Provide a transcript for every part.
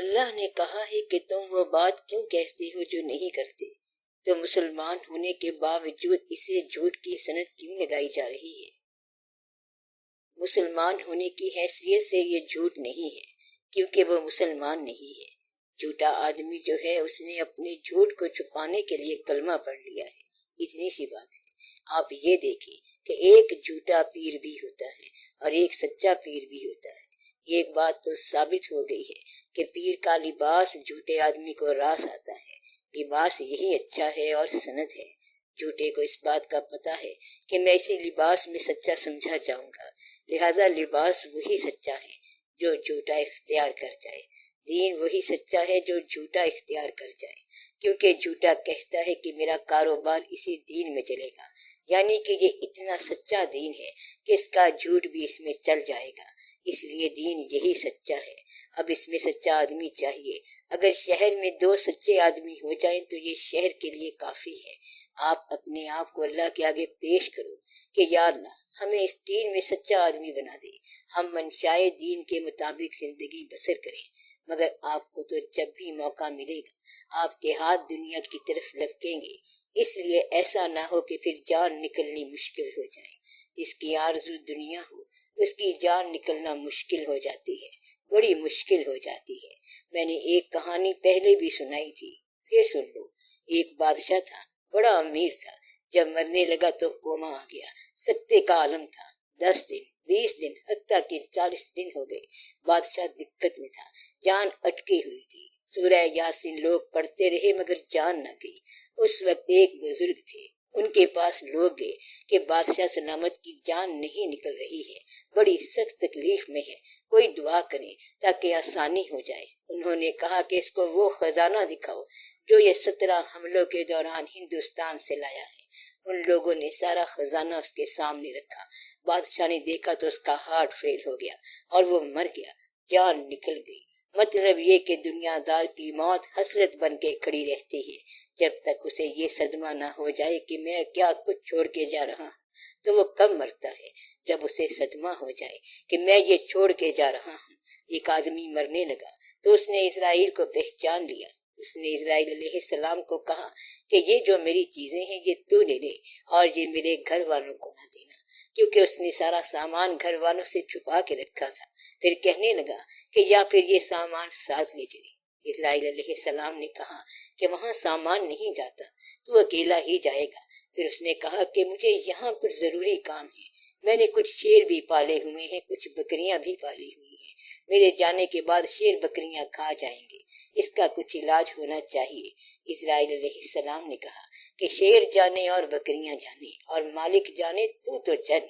اللہ نے کہا ہے کہ تم وہ بات کیوں کہتے ہو جو نہیں کرتے؟ تو مسلمان ہونے کے باوجود اسے جھوٹ کی سند کیوں لگائی جا رہی ہے؟ مسلمان ہونے کی حیثیت سے یہ جھوٹ نہیں ہے، کیونکہ وہ مسلمان نہیں ہے۔ جھوٹا آدمی جو ہے اس نے اپنے جھوٹ کو چھپانے کے لیے کلمہ پڑھ لیا ہے، اتنی سی بات ہے۔ آپ یہ دیکھیں کہ ایک جھوٹا پیر بھی ہوتا ہے اور ایک سچا پیر بھی ہوتا ہے۔ ایک بات تو ثابت ہو گئی ہے کہ پیر کا لباس جھوٹے آدمی کو راس آتا ہے، لباس یہی اچھا ہے اور سند ہے۔ جھوٹے کو اس بات کا پتہ ہے کہ میں اسی لباس میں سچا سمجھا جاؤں گا، لہذا لباس وہی سچا ہے جو جھوٹا اختیار کر جائے، دین وہی سچا ہے جو جھوٹا اختیار کر جائے، کیونکہ جھوٹا کہتا ہے کہ میرا کاروبار اسی دین میں چلے گا، یعنی کہ یہ اتنا سچا دین ہے کہ اس کا جھوٹ بھی اس میں چل جائے گا، اس لیے دین یہی سچا ہے۔ اب اس میں سچا آدمی چاہیے، اگر شہر میں 2 سچے آدمی ہو جائیں تو یہ شہر کے لیے کافی ہے۔ آپ اپنے آپ کو اللہ کے آگے پیش کرو کہ یا اللہ ہمیں اس دین میں سچا آدمی بنا دے، ہم منشائے دین کے مطابق زندگی بسر کریں۔ مگر آپ کو تو جب بھی موقع ملے گا آپ کے ہاتھ دنیا کی طرف لپکیں گے، اس لیے ایسا نہ ہو کہ پھر جان نکلنی مشکل ہو جائے۔ جس کی آرزو دنیا ہو اس کی جان نکلنا مشکل ہو جاتی ہے، بڑی مشکل ہو جاتی ہے۔ میں نے ایک کہانی پہلے بھی سنائی تھی، پھر سن لو۔ ایک بادشاہ تھا، بڑا امیر تھا، جب مرنے لگا تو کوما آ گیا، سکتے کا عالم تھا۔ 10 دن 20 دن حتیٰ کہ 40 دن ہو گئے، بادشاہ دقت میں تھا، جان اٹکی ہوئی تھی۔ سورہ یاسین لوگ پڑھتے رہے مگر جان نہ گئی۔ اس وقت ایک بزرگ تھے، ان کے پاس لوگ گئے کہ بادشاہ سلامت کی جان نہیں نکل رہی ہے، بڑی سخت تکلیف میں ہے، کوئی دعا کرے تاکہ آسانی ہو جائے۔ انہوں نے کہا کہ اس کو وہ خزانہ دکھاؤ جو یہ 17 حملوں کے دوران ہندوستان سے لایا ہے۔ ان لوگوں نے سارا خزانہ اس کے سامنے رکھا۔ بادشاہ نے دیکھا تو اس کا ہارٹ فیل ہو گیا اور وہ مر گیا، جان نکل گئی۔ مطلب یہ کہ دنیا دار کی موت حسرت بن کے کھڑی رہتی ہے، جب تک اسے یہ صدمہ نہ ہو جائے کہ میں کیا کچھ چھوڑ کے جا رہا ہوں۔ تو وہ کب مرتا ہے؟ جب اسے صدمہ ہو جائے کہ میں یہ چھوڑ کے جا رہا ہوں۔ ایک آدمی مرنے لگا تو اس نے اسرائیل کو پہچان لیا۔ اس نے اسرائیل علیہ السلام کو کہا کہ یہ جو میری چیزیں ہیں یہ تو لے لے اور یہ میرے گھر والوں کو نہ دینا، کیونکہ اس نے سارا سامان گھر والوں سے چھپا کے رکھا تھا۔ پھر کہنے لگا کہ یا پھر یہ سامان ساتھ لے چلے۔ اسرائیل علیہ السلام نے کہا کہ وہاں سامان نہیں جاتا، تو اکیلا ہی جائے گا۔ پھر اس نے کہا کہ مجھے یہاں کچھ ضروری کام ہے، میں نے کچھ شیر بھی پالے ہوئے ہیں، کچھ بکریاں بھی پالی ہوئی ہیں، میرے جانے کے بعد شیر بکریاں کھا جائیں گے، اس کا کچھ علاج ہونا چاہیے۔ اسرائیل علیہ السلام نے کہا کہ شیر جانے اور بکریاں جانے اور مالک جانے تو چل،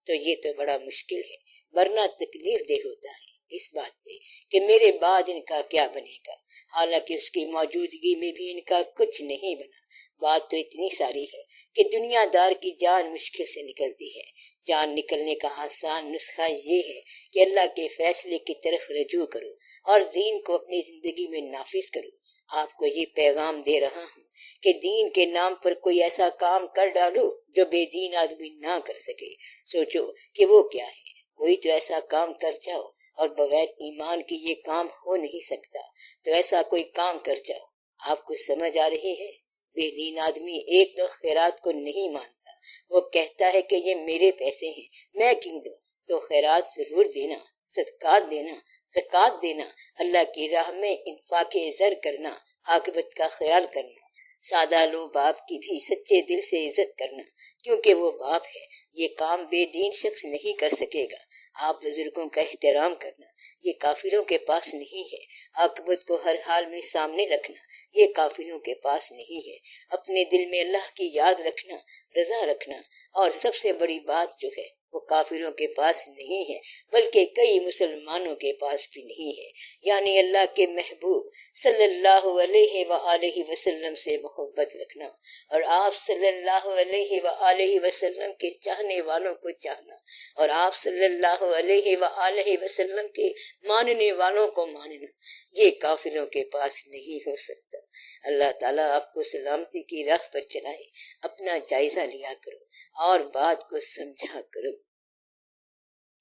تو یہ تو بڑا مشکل ہے، ورنہ تکلیف دہ ہوتا ہے اس بات پہ کہ میرے بعد ان کا کیا بنے گا، حالانکہ اس کی موجودگی میں بھی ان کا کچھ نہیں بنا۔ بات تو اتنی ساری ہے کہ دنیا دار کی جان مشکل سے نکلتی ہے۔ جان نکلنے کا آسان نسخہ یہ ہے کہ اللہ کے فیصلے کی طرف رجوع کرو اور دین کو اپنی زندگی میں نافذ کرو۔ آپ کو یہ پیغام دے رہا ہوں کہ دین کے نام پر کوئی ایسا کام کر ڈالو جو بے دین آدمی نہ کر سکے۔ سوچو کہ وہ کیا ہے، کوئی تو ایسا کام کر جاؤ، اور بغیر ایمان کی یہ کام ہو نہیں سکتا، تو ایسا کوئی کام کر جاؤ۔ آپ کو سمجھ آ رہی ہے؟ بے دین آدمی ایک تو خیرات کو نہیں مانتا، وہ کہتا ہے کہ یہ میرے پیسے ہیں میں کیوں دوں، تو خیرات ضرور دینا، صدقات دینا، زکوٰۃ دینا، اللہ کی راہ میں انفاق زر کرنا، عاقبت کا خیال کرنا، سادہ لو باپ کی بھی سچے دل سے عزت کرنا، کیونکہ وہ باپ ہے۔ یہ کام بے دین شخص نہیں کر سکے گا۔ آپ بزرگوں کا احترام کرنا، یہ کافروں کے پاس نہیں ہے۔ عاقبت کو ہر حال میں سامنے رکھنا، یہ کافروں کے پاس نہیں ہے۔ اپنے دل میں اللہ کی یاد رکھنا، رضا رکھنا، اور سب سے بڑی بات جو ہے وہ کافروں کے پاس نہیں ہے، بلکہ کئی مسلمانوں کے پاس بھی نہیں ہے۔ یعنی اللہ کے محبوب صلی اللہ علیہ وآلہ وسلم سے محبت رکھنا، اور آپ صلی اللہ علیہ وآلہ وسلم کے چاہنے والوں کو چاہنا، اور آپ صلی اللہ علیہ وآلہ وسلم کے ماننے والوں کو ماننا، یہ کافروں کے پاس نہیں ہو سکتا۔ اللہ تعالیٰ آپ کو سلامتی کی راہ پر چلائے۔ اپنا جائزہ لیا کرو اور بات کو سمجھا کرو۔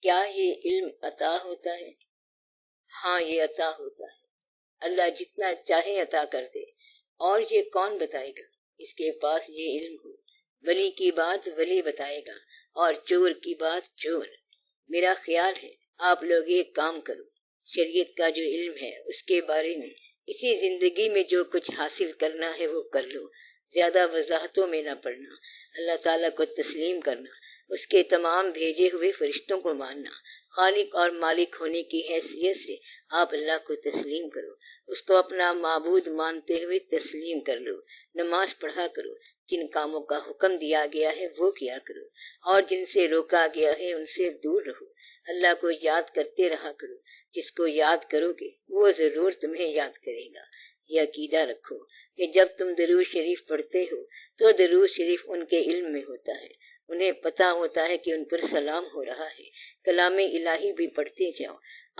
کیا یہ علم عطا ہوتا ہے؟ ہاں، یہ عطا ہوتا ہے۔ اللہ جتنا چاہے عطا کر دے، اور یہ کون بتائے گا؟ اس کے پاس یہ علم ہو۔ ولی کی بات ولی بتائے گا، اور چور کی بات چور۔ میرا خیال ہے آپ لوگ ایک کام کرو، شریعت کا جو علم ہے اس کے بارے میں اسی زندگی میں جو کچھ حاصل کرنا ہے وہ کر لو، زیادہ وضاحتوں میں نہ پڑنا، اللہ تعالیٰ کو تسلیم کرنا، اس کے تمام بھیجے ہوئے فرشتوں کو ماننا، خالق اور مالک ہونے کی حیثیت سے آپ اللہ کو تسلیم کرو، اس کو اپنا معبود مانتے ہوئے تسلیم کر لو، نماز پڑھا کرو، جن کاموں کا حکم دیا گیا ہے وہ کیا کرو، اور جن سے روکا گیا ہے ان سے دور رہو، اللہ کو یاد کرتے رہا کرو، جس کو یاد کرو گے وہ ضرور تمہیں یاد کرے گا۔ یہ عقیدہ رکھو کہ جب تم درود شریف پڑھتے ہو تو درود شریف ان کے علم میں ہوتا ہے، انہیں پتا ہوتا ہے کہ ان پر سلام ہو رہا ہے۔ کلام الہی بھی پڑھتے جاؤ۔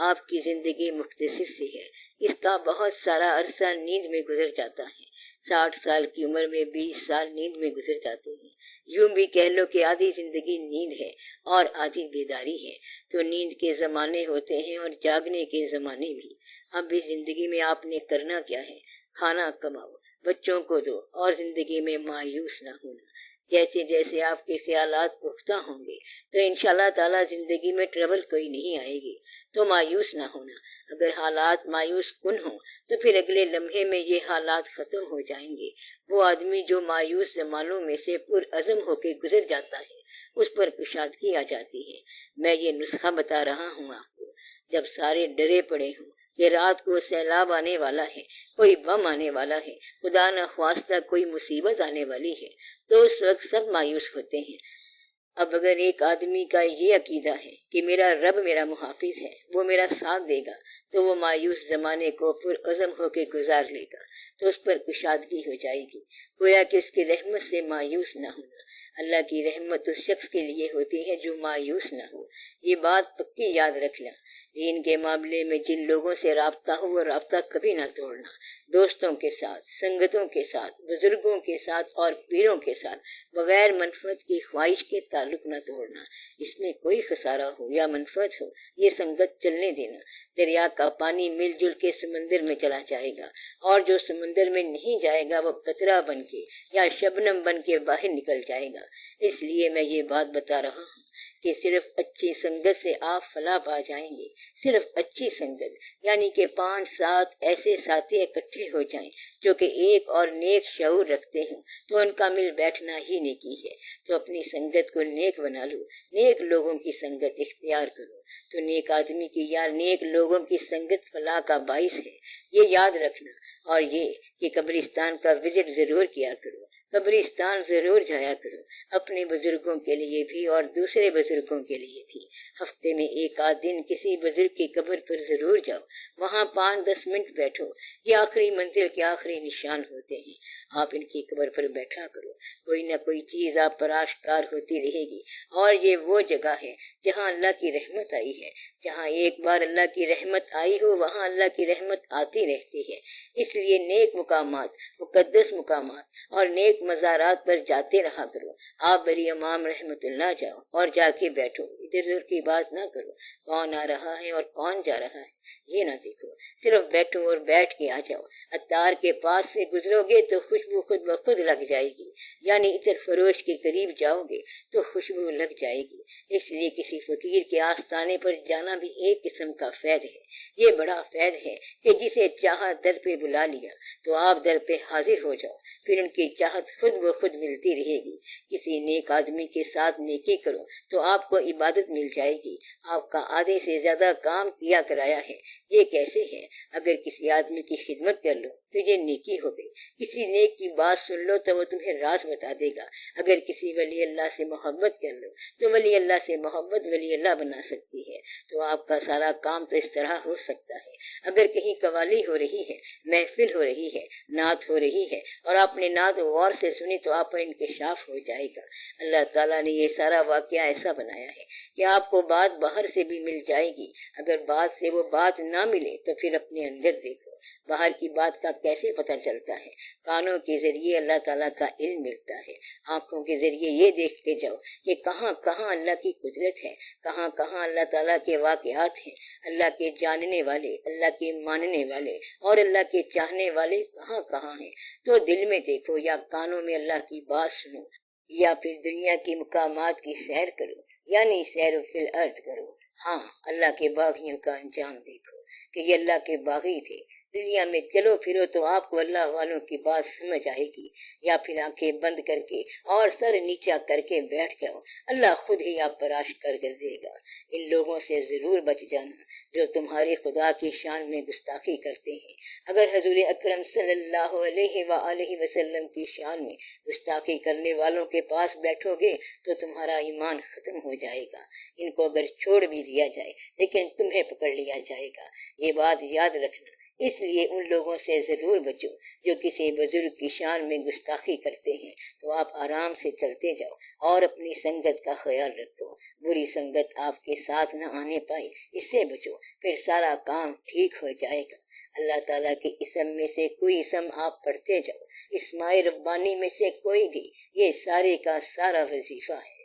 آپ کی زندگی مختصر سی ہے، اس کا بہت سارا عرصہ نیند میں گزر جاتا ہے۔ 60 سال کی عمر میں 20 سال نیند میں گزر جاتے ہیں۔ یوں بھی کہہ لو کہ آدھی زندگی نیند ہے اور آدھی بیداری ہے۔ تو نیند کے زمانے ہوتے ہیں اور جاگنے کے زمانے بھی۔ اب اس زندگی میں آپ نے کرنا کیا ہے؟ کھانا کماؤ، بچوں کو دو، اور زندگی میں مایوس نہ ہونا۔ جیسے جیسے آپ کے خیالات پختہ ہوں گے تو انشاءاللہ تعالی زندگی میں ٹربل کوئی نہیں آئے گی، تو مایوس نہ ہونا۔ اگر حالات مایوس کن ہوں تو پھر اگلے لمحے میں یہ حالات ختم ہو جائیں گے۔ وہ آدمی جو مایوس زمانوں میں سے پرعزم ہو کے گزر جاتا ہے اس پر کشادگی آ جاتی ہے۔ میں یہ نسخہ بتا رہا ہوں آپ کو، جب سارے ڈرے پڑے ہوں کہ رات کو سیلاب آنے والا ہے، کوئی بم آنے والا ہے، خدا نہ خواستہ کوئی مصیبت آنے والی ہے، تو اس وقت سب مایوس ہوتے ہیں۔ اب اگر ایک آدمی کا یہ عقیدہ ہے کہ میرا رب میرا محافظ ہے، وہ میرا ساتھ دے گا، تو وہ مایوس زمانے کو پرعزم ہو کے گزار لے گا، تو اس پر کشادگی ہو جائے گی، گویا کہ اس کی رحمت سے مایوس نہ ہونا۔ اللہ کی رحمت اس شخص کے لیے ہوتی ہے جو مایوس نہ ہو۔ یہ بات پکی یاد رکھنا۔ دین کے معاملے میں جن لوگوں سے رابطہ ہو وہ رابطہ کبھی نہ توڑنا۔ دوستوں کے ساتھ، سنگتوں کے ساتھ، بزرگوں کے ساتھ اور پیروں کے ساتھ بغیر منفعت کی خواہش کے تعلق نہ توڑنا۔ اس میں کوئی خسارہ ہو یا منفعت ہو، یہ سنگت چلنے دینا۔ دریا کا پانی مل جل کے سمندر میں چلا جائے گا، اور جو سمندر میں نہیں جائے گا وہ قطرہ بن کے یا شبنم بن کے باہر نکل جائے گا۔ اس لیے میں یہ بات بتا رہا ہوں کہ صرف اچھی سنگت سے آپ فلاح پا جائیں گے۔ صرف اچھی سنگت یعنی کہ 5-7 ایسے ساتھی اکٹھے ہو جائیں جو کہ ایک اور نیک شعور رکھتے ہیں، تو ان کا مل بیٹھنا ہی نیکی ہے۔ تو اپنی سنگت کو نیک بنا لو، نیک لوگوں کی سنگت اختیار کرو، تو نیک آدمی کی یا نیک لوگوں کی سنگت فلاح کا باعث ہے۔ یہ یاد رکھنا، اور یہ کہ قبرستان کا وزٹ ضرور کیا کرو، قبرستان ضرور جایا کرو، اپنے بزرگوں کے لیے بھی اور دوسرے بزرگوں کے لیے بھی۔ ہفتے میں 1 دن کسی بزرگ کی قبر پر ضرور جاؤ، وہاں 5-10 منٹ بیٹھو۔ یہ آخری منزل کے آخری نشان ہوتے ہیں، آپ ان کی قبر پر بیٹھا کرو، کوئی نہ کوئی چیز آپ پر آشکار ہوتی رہے گی۔ اور یہ وہ جگہ ہے جہاں اللہ کی رحمت آئی ہے، جہاں ایک بار اللہ کی رحمت آئی ہو وہاں اللہ کی رحمت آتی رہتی ہے۔ اس لیے نیک مقامات، مقدس مقامات اور نیک مزارات پر جاتے رہا کرو۔ آپ بری امام رحمت اللہ جاؤ اور جا کے بیٹھو، ادھر ادھر کی بات نہ کرو، کون آ رہا ہے اور کون جا رہا ہے یہ نہ دیکھو، صرف بیٹھو اور بیٹھ کے آ جاؤ۔ عطار کے پاس سے گزرو گے تو خوشبو خود بخود لگ جائے گی، یعنی عطر فروش کے قریب جاؤ گے تو خوشبو لگ جائے گی۔ اس لیے کسی فقیر کے آستانے پر جانا بھی ایک قسم کا فیض ہے۔ یہ بڑا فیض ہے کہ جسے چاہا در پہ بلا لیا تو آپ در پہ حاضر ہو جاؤ، پھر ان کی چاہت خود بخود ملتی رہے گی۔ کسی نیک آدمی کے ساتھ نیکی کرو تو آپ کو عبادت مل جائے گی، آپ کا آدھے سے زیادہ کام کیا کرایا ہے۔ یہ کیسے ہے؟ اگر کسی آدمی کی خدمت کر لو تو یہ نیکی ہو گئی، کسی نیک کی بات سن لو تو وہ تمہیں راز بتا دے گا، اگر کسی ولی اللہ سے محبت کر لو تو ولی اللہ سے محبت ولی اللہ بنا سکتی ہے۔ تو آپ کا سارا کام تو اس طرح ہو سکتا ہے۔ اگر کہیں قوالی ہو رہی ہے، محفل ہو رہی ہے، نعت ہو رہی ہے اور آپ نے نعت غور سے سنی تو آپ پر انکشاف ہو جائے گا۔ اللہ تعالیٰ نے یہ سارا واقعہ ایسا بنایا ہے کہ آپ کو بات باہر سے بھی مل جائے گی، اگر بات سے وہ بات نہ ملے تو پھر اپنے اندر دیکھو، باہر کی بات کا کیسے پتہ چلتا ہے؟ کانوں کے ذریعے اللہ تعالیٰ کا علم ملتا ہے، آنکھوں کے ذریعے یہ دیکھتے جاؤ کہ کہاں کہاں اللہ کی قدرت ہے، کہاں کہاں اللہ تعالیٰ کے واقعات ہیں، اللہ کے جاننے والے، اللہ کے ماننے والے اور اللہ کے چاہنے والے کہاں کہاں ہیں۔ تو دل میں دیکھو یا کانوں میں اللہ کی بات سنو، یا پھر دنیا کے مقامات کی سیر کرو، یعنی سیر فی الارض کرو۔ ہاں، اللہ کے باغیوں کا انجام دیکھو کہ یہ اللہ کے باغی تھے۔ دنیا میں چلو پھرو تو آپ کو اللہ والوں کی بات سمجھ آئے گی، یا پھر آنکھیں بند کر کے اور سر نیچا کر کے بیٹھ جاؤ، اللہ خود ہی آپ پر عرش کر دے گا۔ ان لوگوں سے ضرور بچ جانا جو تمہارے خدا کی شان میں گستاخی کرتے ہیں۔ اگر حضور اکرم صلی اللہ علیہ وآلہ وسلم کی شان میں گستاخی کرنے والوں کے پاس بیٹھو گے تو تمہارا ایمان ختم ہو جائے گا۔ ان کو اگر چھوڑ بھی دیا جائے لیکن تمہیں پکڑ لیا جائے گا، یہ بات یاد رکھنا۔ اس لیے ان لوگوں سے ضرور بچو جو کسی بزرگ کی شان میں گستاخی کرتے ہیں، تو آپ آرام سے چلتے جاؤ اور اپنی سنگت کا خیال رکھو، بری سنگت آپ کے ساتھ نہ آنے پائے، اس سے بچو، پھر سارا کام ٹھیک ہو جائے گا۔ اللہ تعالیٰ کے اسم میں سے کوئی اسم آپ پڑھتے جاؤ، اسماء ربانی میں سے کوئی بھی، یہ سارے کا سارا وظیفہ ہے۔